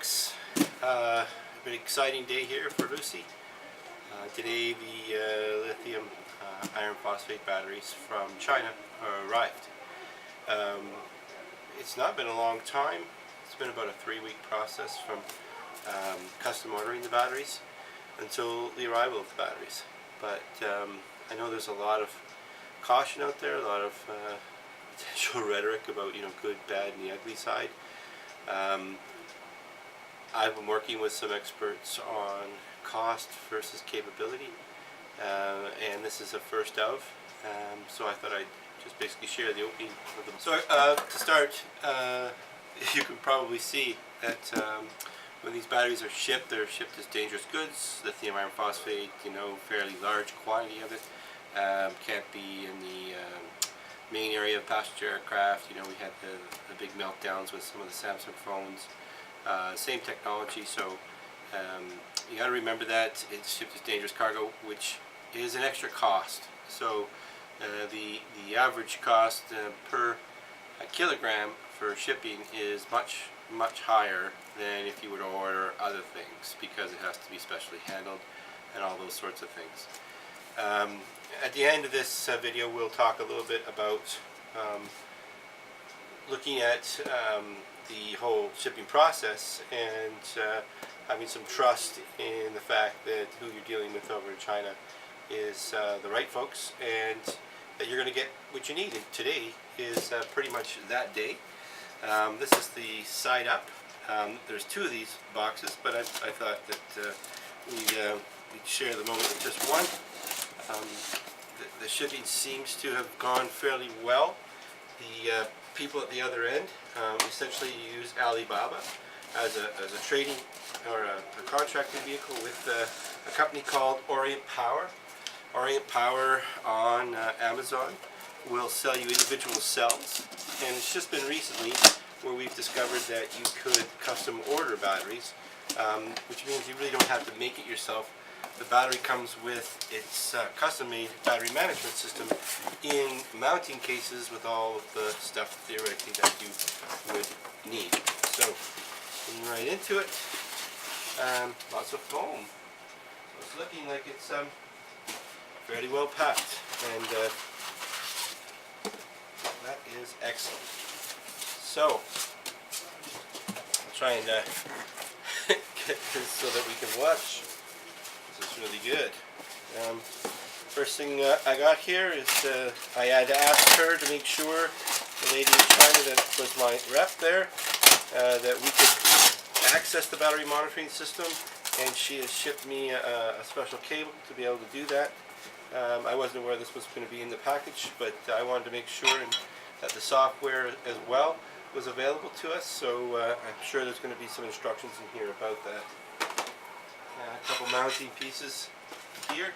folks, a very exciting day here for Lucy. Today the lithium iron phosphate batteries from China arrived. It's not been a long time. It's been about a 3-week process from custom ordering the batteries until the arrival of the batteries. But I know there's a lot of caution out there, a lot of potential rhetoric about good, bad, and the ugly side. I've been working with some experts on cost versus capability, and this is a first of, so I thought I'd just basically share the opening of them. So to start, you can probably see that when these batteries are shipped, they're shipped as dangerous goods. Lithium iron phosphate, fairly large quantity of it, can't be in the main area of passenger aircraft. We had the big meltdowns with some of the Samsung phones. Same technology, so you got to remember that it's shipped as dangerous cargo, which is an extra cost. So the average cost per kilogram for shipping is much higher than if you were to order other things, because it has to be specially handled and all those sorts of things. At the end of this video, we'll talk a little bit about looking at the whole shipping process and having some trust in the fact that who you're dealing with over in China is the right folks, and that you're going to get what you need. And today is pretty much that day. This is the side up. There's 2 of these boxes, but I thought that we'd share the moment with just one. The shipping seems to have gone fairly well. The people at the other end essentially use Alibaba as a trading or a contracting vehicle with a company called Orient Power. Orient Power on Amazon will sell you individual cells, and it's just been recently where we've discovered that you could custom order batteries, which means you really don't have to make it yourself. The battery comes with its custom-made battery management system in mounting cases with all of the stuff theoretically that you would need. So, getting right into it, lots of foam. So it's looking like it's fairly well packed, and that is excellent. So, I'll try and get this so that we can watch. This is really good. First thing I got here is I had to ask her to make sure, the lady in China that was my rep there, that we could access the battery monitoring system, and she has shipped me a special cable to be able to do that. I wasn't aware this was going to be in the package, but I wanted to make sure that the software as well was available to us, so I'm sure there's going to be some instructions in here about that. A couple mounting pieces here,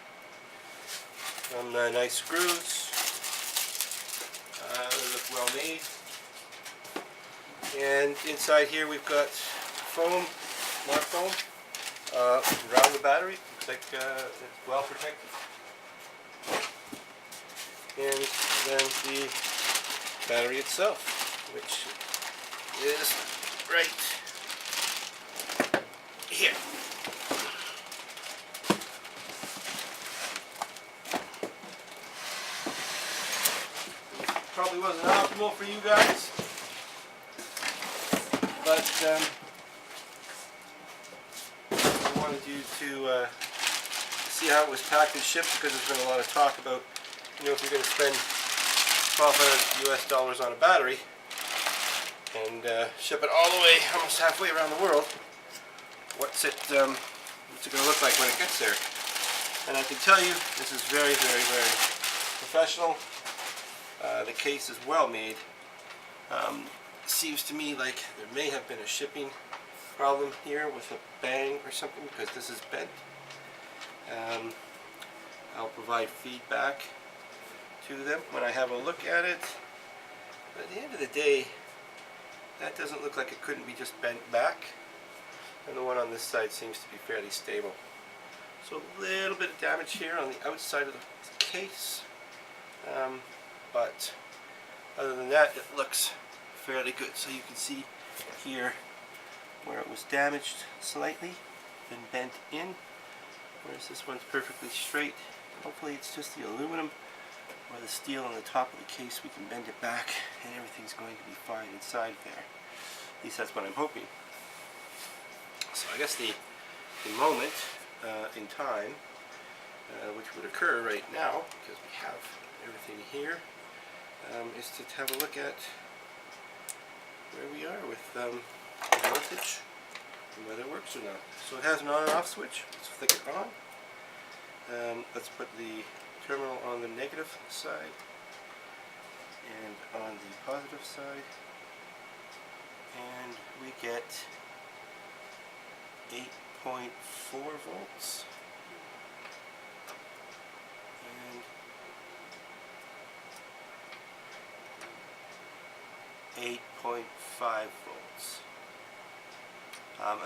some nice screws, they look well made, and inside here we've got foam, more foam around the battery. Looks like it's well protected, and then the battery itself, which is right here. Probably wasn't optimal for you guys, but I wanted you to see how it was packed and shipped, because there's been a lot of talk about, if you're going to spend $1,200 US on a battery and ship it all the way, almost halfway around the world, what's it going to look like when it gets there? And I can tell you, this is very, very, very professional. The case is well made. Seems to me like there may have been a shipping problem here with a bang or something, because this is bent. I'll provide feedback to them when I have a look at it. But at the end of the day, that doesn't look like it couldn't be just bent back. And the one on this side seems to be fairly stable. So a little bit of damage here on the outside of the case. But other than that, it looks fairly good. So you can see here where it was damaged slightly, been bent in, whereas this one's perfectly straight. Hopefully it's just the aluminum or the steel on the top of the case. We can bend it back and everything's going to be fine inside there. At least that's what I'm hoping. So I guess the moment in time which would occur right now, because we have everything here, is to have a look at where we are with the voltage and whether it works or not. So it has an on and off switch. Let's flick it on. Let's put the terminal on the negative side and on the positive side, and we get 8.4 volts and 8.5 volts.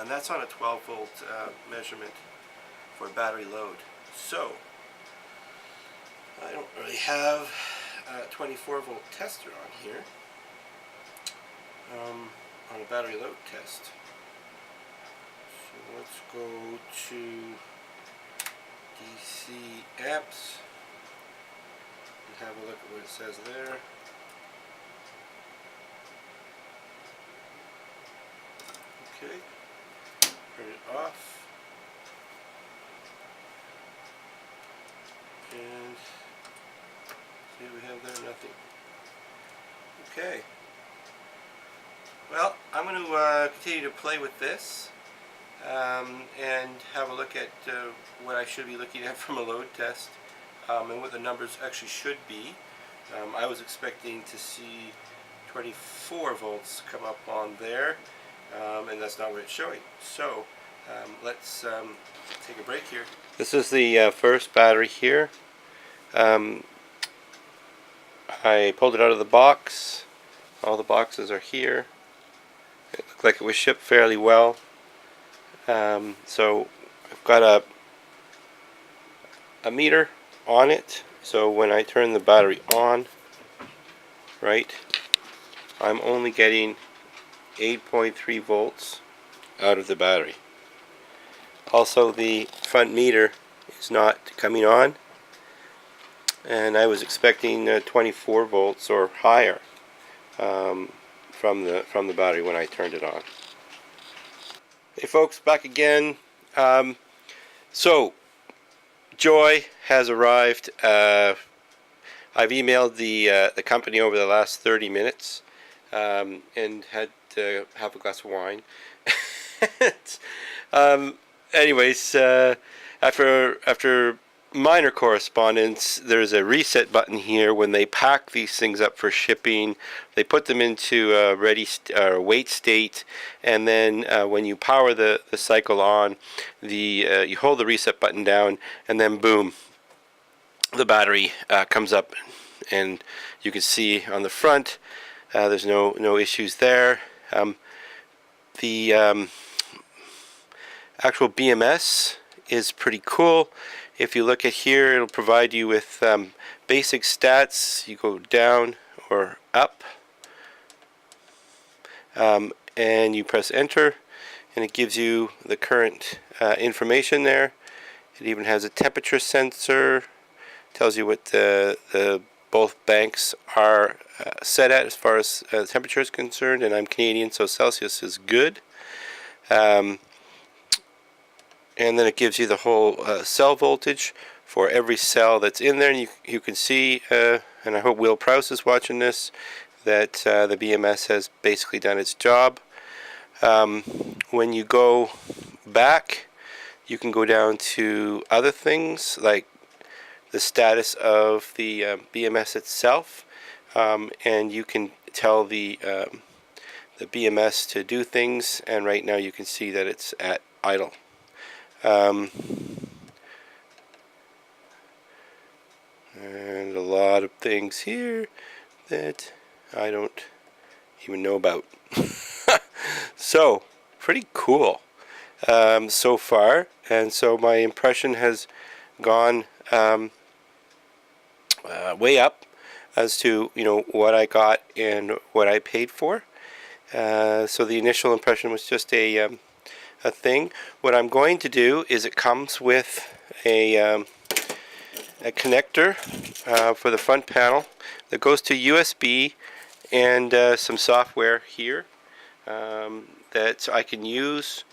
And that's on a 12 volt measurement for battery load. So I don't really have a 24 volt tester on here on a battery load test. So let's go to DC amps and have a look at what it says there. Okay, turn it off. And see what we have there, nothing. Okay. Well, I'm going to continue to play with this and have a look at what I should be looking at from a load test and what the numbers actually should be. I was expecting to see 24 volts come up on there, and that's not what it's showing. So let's take a break here. This is the first battery here. I pulled it out of the box. All the boxes are here. It looked like it was shipped fairly well. So I've got a meter on it. So when I turn the battery on, right, I'm only getting 8.3 volts out of the battery. Also, the front meter is not coming on, and I was expecting 24 volts or higher from the battery when I turned it on. Hey folks, back again. So Joy has arrived. I've emailed the company over the last 30 minutes and had to have a glass of wine. Anyways, after minor correspondence, there's a reset button here. When they pack these things up for shipping, they put them into a ready wait state, and then when you power the cycle on, you hold the reset button down, and then boom, the battery comes up, and you can see on the front there's no issues there. The actual BMS is pretty cool. If you look at here, it'll provide you with basic stats. You go down or up, and you press enter, and it gives you the current information there. It even has a temperature sensor, tells you what the both banks are set at as far as temperature is concerned, and I'm Canadian, so Celsius is good. And then it gives you the whole cell voltage for every cell that's in there, and you can see, and I hope Will Prowse is watching this, that the BMS has basically done its job. When you go back, you can go down to other things like the status of the BMS itself, and you can tell the BMS to do things, and right now you can see that it's at idle. And a lot of things here that I don't even know about. So, pretty cool so far, and so my impression has gone way up as to what I got and what I paid for. So the initial impression was just a thing. What I'm going to do is it comes with a connector for the front panel that goes to USB and some software here that I can use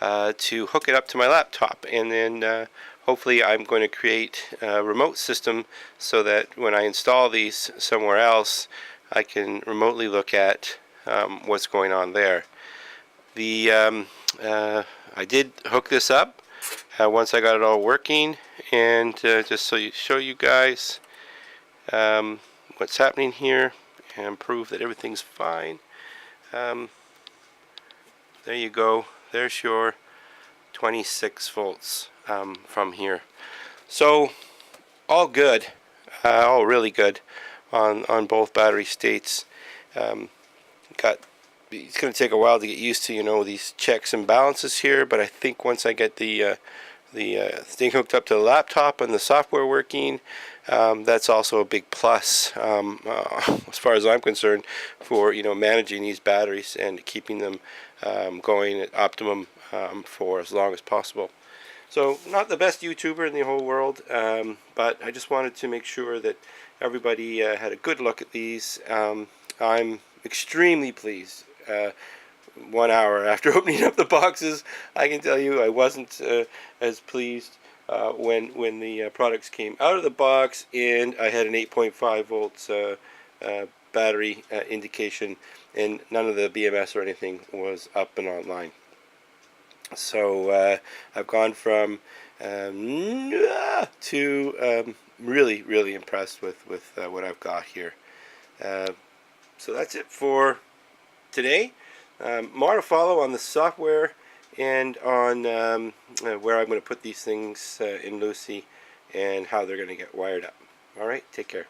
to hook it up to my laptop, and then hopefully I'm going to create a remote system so that when I install these somewhere else I can remotely look at what's going on there. I did hook this up once I got it all working, and just so show you guys what's happening here and prove that everything's fine. There you go. There's your 26 volts from here. So all good, all really good on both battery states. It's going to take a while to get used to these checks and balances here, but I think once I get the thing hooked up to the laptop and the software working, that's also a big plus as far as I'm concerned for managing these batteries and keeping them going at optimum for as long as possible. So not the best YouTuber in the whole world, but I just wanted to make sure that everybody had a good look at these. I'm extremely pleased. 1 hour after opening up the boxes, I can tell you I wasn't as pleased when the products came out of the box and I had an 8.5 volts battery indication, and none of the BMS or anything was up and online. So I've gone from to really impressed with what I've got here. So that's it for today. More to follow on the software and on where I'm going to put these things in Lucy and how they're going to get wired up. Alright, take care.